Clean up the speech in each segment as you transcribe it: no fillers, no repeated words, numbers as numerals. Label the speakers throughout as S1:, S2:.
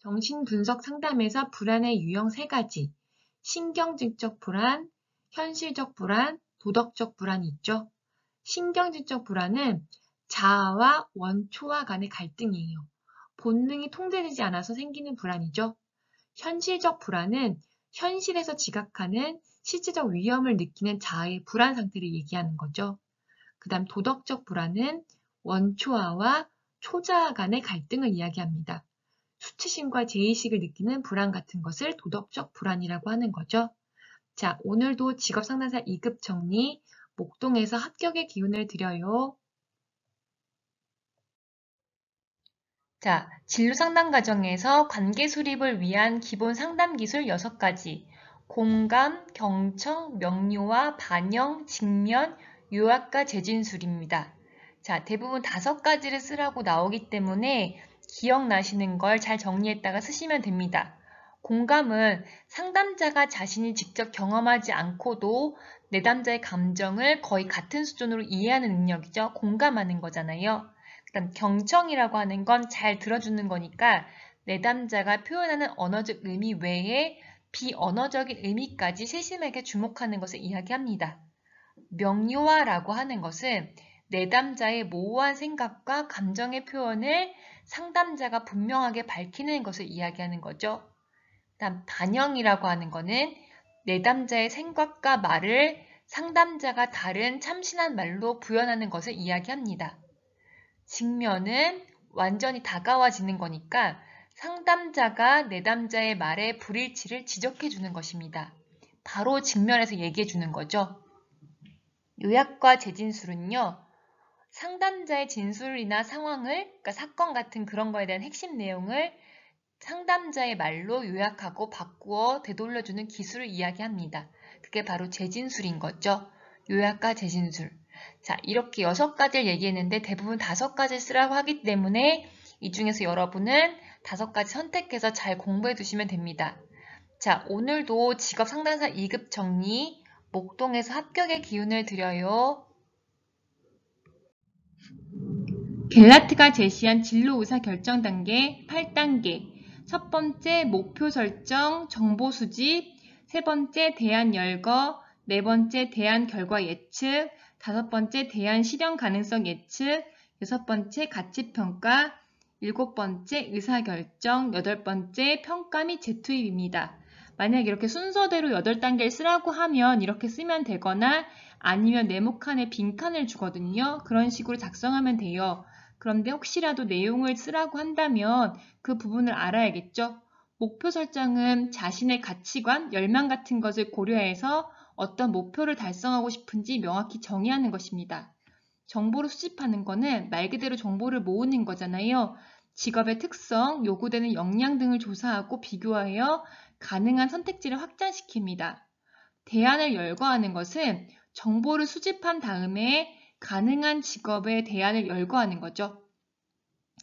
S1: 정신분석 상담에서 불안의 유형 3가지, 신경질적 불안, 현실적 불안, 도덕적 불안이 있죠. 신경질적 불안은 자아와 원초와 간의 갈등이에요. 본능이 통제되지 않아서 생기는 불안이죠. 현실적 불안은 현실에서 지각하는 실제적 위험을 느끼는 자아의 불안 상태를 얘기하는 거죠. 그 다음 도덕적 불안은 원초아와 초자아 간의 갈등을 이야기합니다. 수치심과 죄의식을 느끼는 불안 같은 것을 도덕적 불안이라고 하는 거죠. 자, 오늘도 직업상담사 2급 정리, 목동에서 합격의 기운을 드려요.
S2: 자, 진로 상담 과정에서 관계 수립을 위한 기본 상담 기술 6가지. 공감, 경청, 명료화, 반영, 직면, 요약과 재진술입니다. 자, 대부분 5가지를 쓰라고 나오기 때문에 기억나시는 걸 잘 정리했다가 쓰시면 됩니다. 공감은 상담자가 자신이 직접 경험하지 않고도 내담자의 감정을 거의 같은 수준으로 이해하는 능력이죠. 공감하는 거잖아요. 그다음 경청이라고 하는 건 잘 들어주는 거니까 내담자가 표현하는 언어적 의미 외에 비언어적인 의미까지 세심하게 주목하는 것을 이야기합니다. 명료화라고 하는 것은 내담자의 모호한 생각과 감정의 표현을 상담자가 분명하게 밝히는 것을 이야기하는 거죠. 다음 반영이라고 하는 것은 내담자의 생각과 말을 상담자가 다른 참신한 말로 구현하는 것을 이야기합니다. 직면은 완전히 다가와지는 거니까 상담자가 내담자의 말의 불일치를 지적해 주는 것입니다. 바로 직면해서 얘기해 주는 거죠. 요약과 재진술은요. 상담자의 진술이나 상황을, 그러니까 사건 같은 그런 거에 대한 핵심 내용을 상담자의 말로 요약하고 바꾸어 되돌려주는 기술을 이야기합니다. 그게 바로 재진술인 거죠. 요약과 재진술. 자, 이렇게 6가지를 얘기했는데 대부분 5가지 쓰라고 하기 때문에 이 중에서 여러분은 5가지 선택해서 잘 공부해 두시면 됩니다. 자, 오늘도 직업 상담사 2급 정리, 목동에서 합격의 기운을 드려요.
S1: 갤라트가 제시한 진로 의사 결정 단계 8단계. 첫 번째 목표 설정, 정보 수집, 세 번째 대안 열거, 네 번째 대안 결과 예측, 다섯 번째 대안 실현 가능성 예측, 여섯 번째 가치 평가, 일곱 번째 의사 결정, 여덟 번째 평가 및 재투입입니다. 만약 이렇게 순서대로 8단계를 쓰라고 하면 이렇게 쓰면 되거나 아니면 네모칸에 빈칸을 주거든요. 그런 식으로 작성하면 돼요. 그런데 혹시라도 내용을 쓰라고 한다면 그 부분을 알아야겠죠. 목표 설정은 자신의 가치관, 열망 같은 것을 고려해서 어떤 목표를 달성하고 싶은지 명확히 정의하는 것입니다. 정보를 수집하는 것은 말 그대로 정보를 모으는 거잖아요. 직업의 특성, 요구되는 역량 등을 조사하고 비교하여 가능한 선택지를 확장시킵니다. 대안을 열거하는 것은 정보를 수집한 다음에 가능한 직업의 대안을 열거하는 거죠.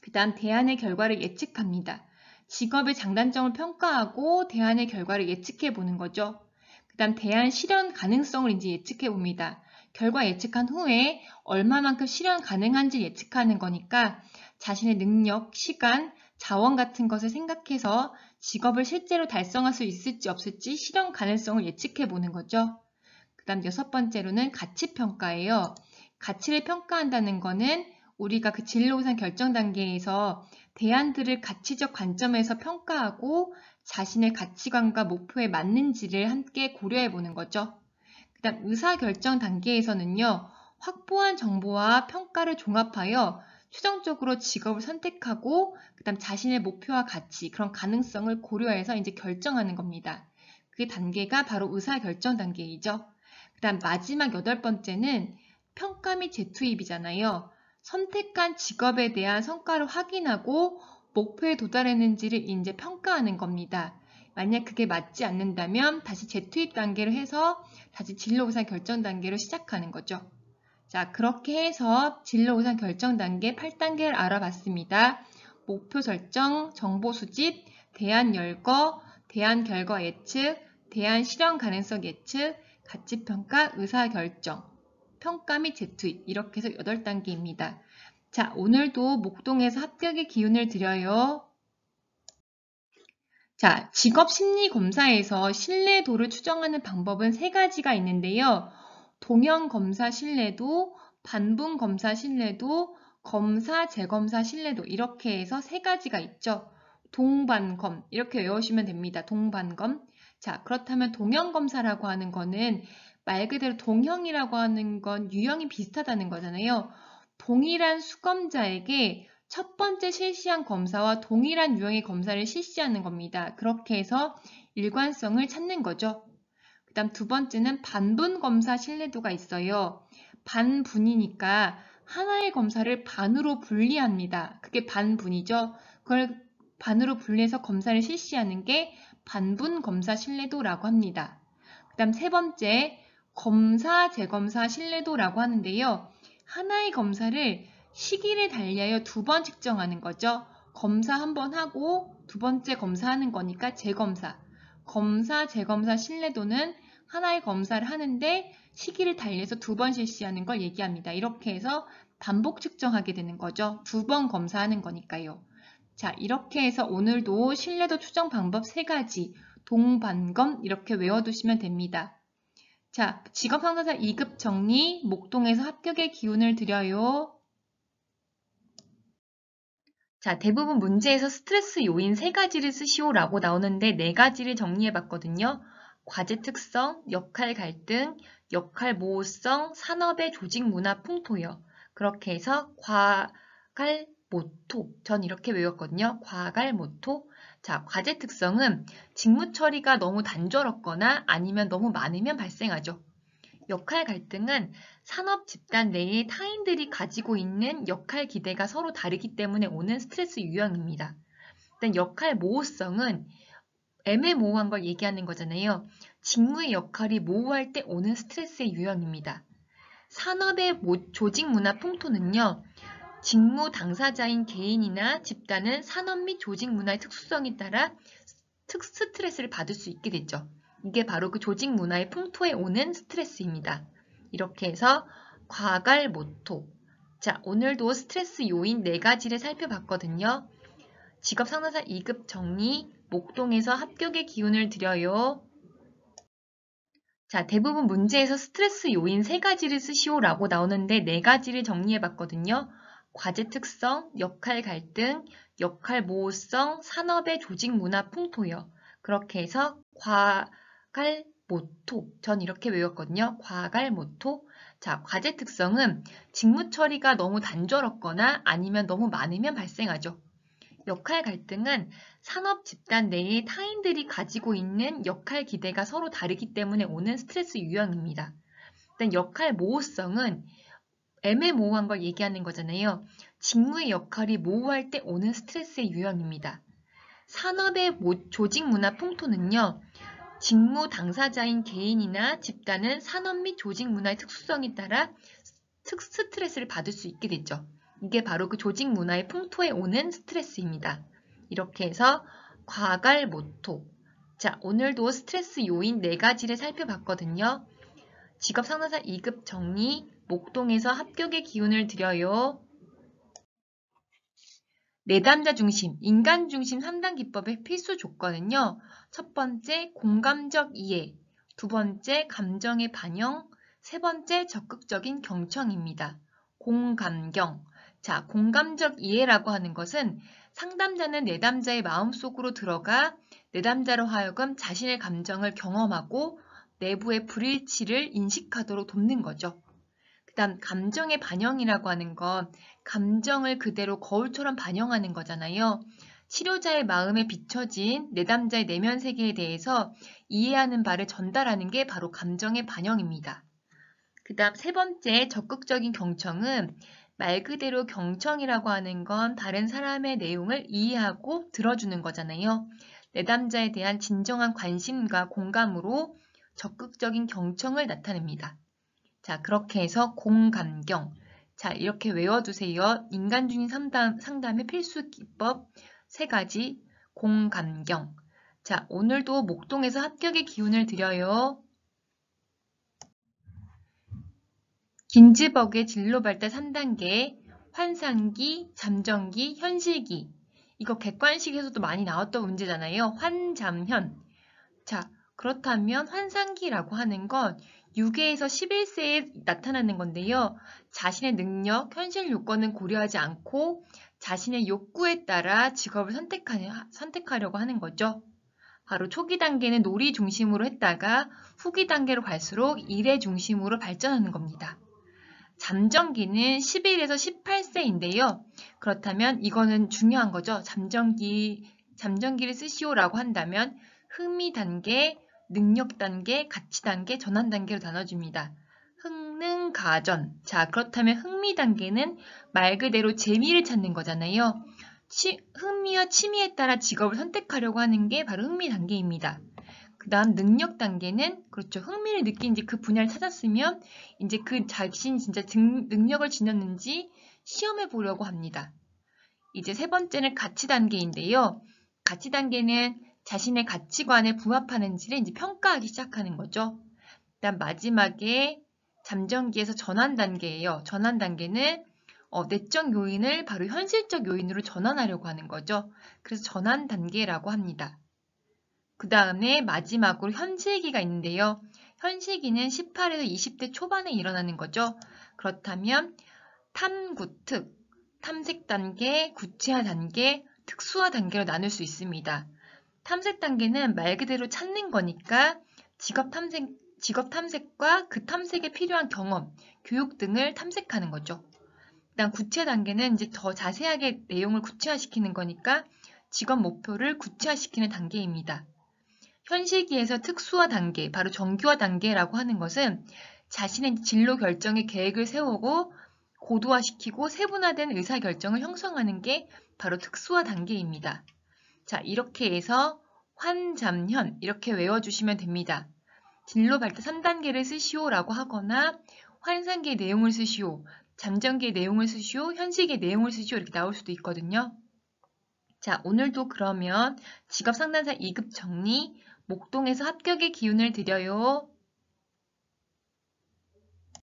S1: 그 다음 대안의 결과를 예측합니다. 직업의 장단점을 평가하고 대안의 결과를 예측해 보는 거죠. 그 다음 대안 실현 가능성을 이제 예측해 봅니다. 결과 예측한 후에 얼마만큼 실현 가능한지 예측하는 거니까 자신의 능력, 시간, 자원 같은 것을 생각해서 직업을 실제로 달성할 수 있을지 없을지 실현 가능성을 예측해 보는 거죠. 그 다음 6번째로는 가치 평가예요. 가치를 평가한다는 거는 우리가 그 진로 우선 결정 단계에서 대안들을 가치적 관점에서 평가하고 자신의 가치관과 목표에 맞는지를 함께 고려해 보는 거죠. 그 다음 의사결정 단계에서는요. 확보한 정보와 평가를 종합하여 최종적으로 직업을 선택하고 그 다음 자신의 목표와 가치, 그런 가능성을 고려해서 이제 결정하는 겁니다. 그 단계가 바로 의사결정 단계이죠. 그 다음 마지막 8번째는 평가 및 재투입이잖아요. 선택한 직업에 대한 성과를 확인하고 목표에 도달했는지를 이제 평가하는 겁니다. 만약 그게 맞지 않는다면 다시 재투입 단계를 해서 다시 진로 우선 결정 단계로 시작하는 거죠. 자, 그렇게 해서 진로 우선 결정 단계 8단계를 알아봤습니다. 목표 설정, 정보 수집, 대안 열거, 대안 결과 예측, 대안 실현 가능성 예측, 가치 평가, 의사 결정, 평가 및 재투입 이렇게 해서 8단계입니다. 자, 오늘도 목동에서 합격의 기운을 드려요. 자, 직업심리검사에서 신뢰도를 추정하는 방법은 세 가지가 있는데요. 동형검사 신뢰도, 반분검사 신뢰도, 검사, 재검사 신뢰도 이렇게 해서 세 가지가 있죠. 동반검 이렇게 외우시면 됩니다. 동반검. 자, 그렇다면 동형검사라고 하는 거는 말 그대로 동형이라고 하는 건 유형이 비슷하다는 거잖아요. 동일한 수검자에게 첫 번째 실시한 검사와 동일한 유형의 검사를 실시하는 겁니다. 그렇게 해서 일관성을 찾는 거죠. 그 다음 두 번째는 반분 검사 신뢰도가 있어요. 반분이니까 하나의 검사를 반으로 분리합니다. 그게 반분이죠. 그걸 반으로 분리해서 검사를 실시하는 게 반분 검사 신뢰도라고 합니다. 그 다음 세 번째, 검사, 재검사 신뢰도라고 하는데요. 하나의 검사를 시기를 달리하여 두 번 측정하는 거죠. 검사 한 번 하고 두 번째 검사하는 거니까 재검사. 검사, 재검사 신뢰도는 하나의 검사를 하는데 시기를 달리해서 두 번 실시하는 걸 얘기합니다. 이렇게 해서 반복 측정하게 되는 거죠. 두 번 검사하는 거니까요. 자, 이렇게 해서 오늘도 신뢰도 추정 방법 세 가지, 동반검 이렇게 외워두시면 됩니다. 자, 직업상담사 2급 정리, 목동에서 합격의 기운을 드려요. 자, 대부분 문제에서 스트레스 요인 세 가지를 쓰시오라고 나오는데 네 가지를 정리해봤거든요. 과제 특성, 역할 갈등, 역할 모호성, 산업의 조직 문화 풍토요. 그렇게 해서 과갈 모토. 전 이렇게 외웠거든요. 과갈 모토. 자, 과제 특성은 직무 처리가 너무 단조롭거나 아니면 너무 많으면 발생하죠. 역할 갈등은 산업 집단 내의 타인들이 가지고 있는 역할 기대가 서로 다르기 때문에 오는 스트레스 유형입니다. 일단 역할 모호성은 애매모호한 걸 얘기하는 거잖아요. 직무의 역할이 모호할 때 오는 스트레스의 유형입니다. 산업의 조직 문화 풍토는요. 직무 당사자인 개인이나 집단은 산업 및 조직 문화의 특수성에 따라 스트레스를 받을 수 있게 되죠. 이게 바로 그 조직 문화의 풍토에 오는 스트레스입니다. 이렇게 해서 과갈모토. 자, 오늘도 스트레스 요인 4가지를 살펴봤거든요. 직업상담사 2급 정리, 목동에서 합격의 기운을 드려요. 자, 대부분 문제에서 스트레스 요인 3가지를 쓰시오라고 나오는데 4가지를 정리해봤거든요. 과제 특성, 역할 갈등, 역할 모호성, 산업의 조직 문화 풍토요. 그렇게 해서 과갈모토. 전 이렇게 외웠거든요. 과갈모토. 자, 과제 특성은 직무 처리가 너무 단조롭거나 아니면 너무 많으면 발생하죠. 역할 갈등은 산업 집단 내의 타인들이 가지고 있는 역할 기대가 서로 다르기 때문에 오는 스트레스 유형입니다. 일단 역할 모호성은 애매모호한 걸 얘기하는 거잖아요. 직무의 역할이 모호할 때 오는 스트레스의 유형입니다. 산업의 조직 문화 풍토는요. 직무 당사자인 개인이나 집단은 산업 및 조직 문화의 특수성에 따라 스트레스를 받을 수 있게 되죠. 이게 바로 그 조직 문화의 풍토에 오는 스트레스입니다. 이렇게 해서 과갈모토. 자, 오늘도 스트레스 요인 4가지를 살펴봤거든요. 직업상담사 2급 정리, 목동에서 합격의 기운을 드려요. 내담자 중심, 인간 중심 3단 기법의 필수 조건은요. 첫 번째, 공감적 이해. 두 번째, 감정의 반영. 세 번째, 적극적인 경청입니다. 공감경. 자, 공감적 이해라고 하는 것은 상담자는 내담자의 마음속으로 들어가 내담자로 하여금 자신의 감정을 경험하고 내부의 불일치를 인식하도록 돕는 거죠. 그 다음 감정의 반영이라고 하는 건 감정을 그대로 거울처럼 반영하는 거잖아요. 치료자의 마음에 비춰진 내담자의 내면 세계에 대해서 이해하는 바를 전달하는 게 바로 감정의 반영입니다. 그 다음 세 번째 적극적인 경청은 말 그대로 경청이라고 하는 건 다른 사람의 내용을 이해하고 들어주는 거잖아요. 내담자에 대한 진정한 관심과 공감으로 적극적인 경청을 나타냅니다. 자, 그렇게 해서 공감경. 자, 이렇게 외워두세요. 인간 중인 상담의 필수 기법 3가지. 공감경. 자, 오늘도 목동에서 합격의 기운을 드려요. 긴즈버그의 진로 발달 3단계, 환상기, 잠정기, 현실기. 이거 객관식에서도 많이 나왔던 문제잖아요. 환잠현. 자, 그렇다면 환상기라고 하는 건 6회에서 11세에 나타나는 건데요. 자신의 능력, 현실 요건은 고려하지 않고 자신의 욕구에 따라 직업을 선택하려고 하는 거죠. 바로 초기 단계는 놀이 중심으로 했다가 후기 단계로 갈수록 일의 중심으로 발전하는 겁니다. 잠정기는 11에서 18세인데요. 그렇다면 이거는 중요한 거죠. 잠정기를 쓰시오라고 한다면 흥미 단계, 능력 단계, 가치 단계, 전환 단계로 나눠집니다. 흥능, 가전. 자, 그렇다면 흥미 단계는 말 그대로 재미를 찾는 거잖아요. 흥미와 취미에 따라 직업을 선택하려고 하는 게 바로 흥미 단계입니다. 그 다음 능력 단계는 그렇죠. 흥미를 느낀 이제 그 분야를 찾았으면 이제 그 자신이 진짜 능력을 지녔는지 시험해 보려고 합니다. 이제 세 번째는 가치 단계인데요. 가치 단계는 자신의 가치관에 부합하는지를 이제 평가하기 시작하는 거죠. 그다음 마지막에 잠정기에서 전환 단계예요. 전환 단계는 내적 요인을 바로 현실적 요인으로 전환하려고 하는 거죠. 그래서 전환 단계라고 합니다. 그 다음에 마지막으로 현실기가 있는데요. 현실기는 18에서 20대 초반에 일어나는 거죠. 그렇다면 탐구특, 탐색 단계, 구체화 단계, 특수화 단계로 나눌 수 있습니다. 탐색 단계는 말 그대로 찾는 거니까 직업 탐색과 그 탐색에 필요한 경험, 교육 등을 탐색하는 거죠. 그다음 구체 단계는 이제 더 자세하게 내용을 구체화시키는 거니까 직업 목표를 구체화시키는 단계입니다. 현실기에서 특수화 단계, 바로 정규화 단계라고 하는 것은 자신의 진로 결정의 계획을 세우고 고도화시키고 세분화된 의사결정을 형성하는 게 바로 특수화 단계입니다. 자, 이렇게 해서 환잠현 이렇게 외워주시면 됩니다. 진로 발달 3단계를 쓰시오라고 하거나 환상기의 내용을 쓰시오, 잠정기의 내용을 쓰시오, 현실기의 내용을 쓰시오 이렇게 나올 수도 있거든요. 자, 오늘도 그러면 직업상담사 2급 정리, 목동에서 합격의 기운을 드려요.